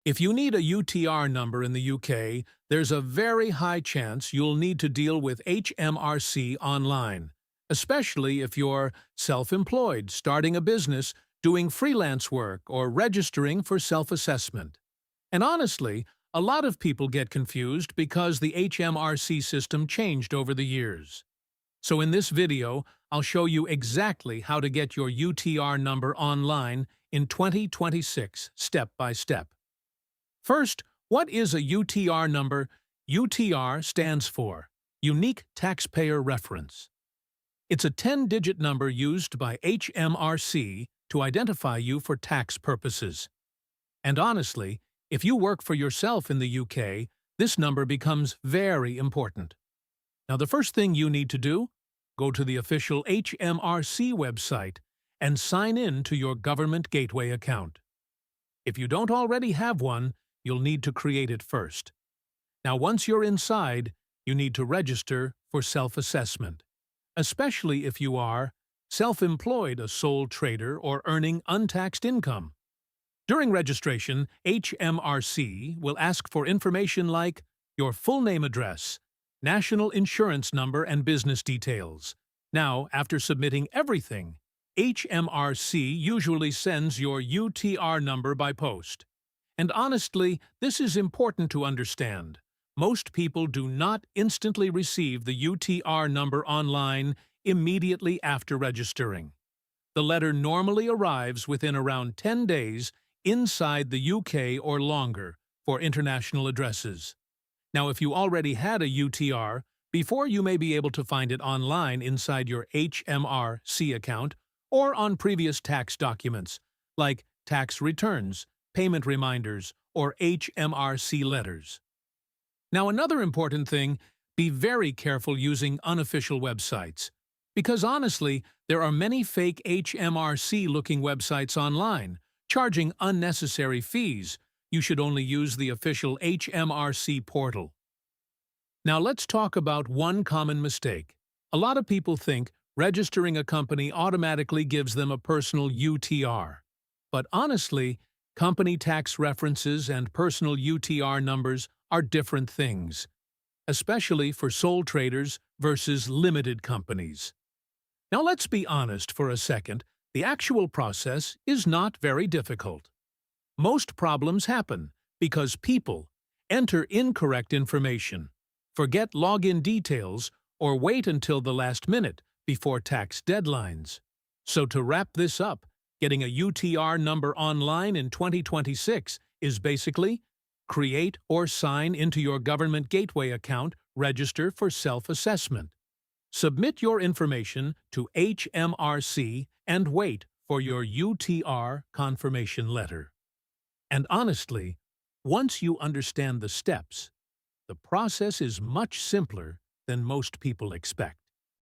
If you need a UTR number in the UK, there's a very high chance you'll need to deal with HMRC online, especially if you're self-employed, starting a business, doing freelance work, or registering for self-assessment. And honestly, a lot of people get confused because the HMRC system changed over the years. So in this video, I'll show you exactly how to get your UTR number online in 2026, step by step. First, what is a UTR number? UTR stands for Unique Taxpayer Reference. It's a 10-digit number used by HMRC to identify you for tax purposes. And honestly, if you work for yourself in the UK, this number becomes very important. Now, the first thing you need to do, go to the official HMRC website and sign in to your Government Gateway account. If you don't already have one, you'll need to create it first. Now, once you're inside, you need to register for self-assessment, especially if you are self-employed, a sole trader, or earning untaxed income. During registration, HMRC will ask for information like your full name, address, national insurance number, and business details. Now, after submitting everything, HMRC usually sends your UTR number by post. And honestly, this is important to understand. Most people do not instantly receive the UTR number online immediately after registering. The letter normally arrives within around 10 days inside the UK or longer for international addresses. Now, if you already had a UTR, before you may be able to find it online inside your HMRC account or on previous tax documents, like tax returns, payment reminders, or HMRC letters. Now, another important thing, be very careful using unofficial websites, because honestly, there are many fake HMRC-looking websites online, charging unnecessary fees. You should only use the official HMRC portal. Now, let's talk about one common mistake. A lot of people think registering a company automatically gives them a personal UTR. But honestly, company tax references and personal UTR numbers are different things, especially for sole traders versus limited companies. Now, let's be honest for a second. The actual process is not very difficult. Most problems happen because people enter incorrect information, forget login details, or wait until the last minute before tax deadlines. So to wrap this up, getting a UTR number online in 2026 is basically create or sign into your Government Gateway account, register for self-assessment. Submit your information to HMRC and wait for your UTR confirmation letter. And honestly, once you understand the steps, the process is much simpler than most people expect.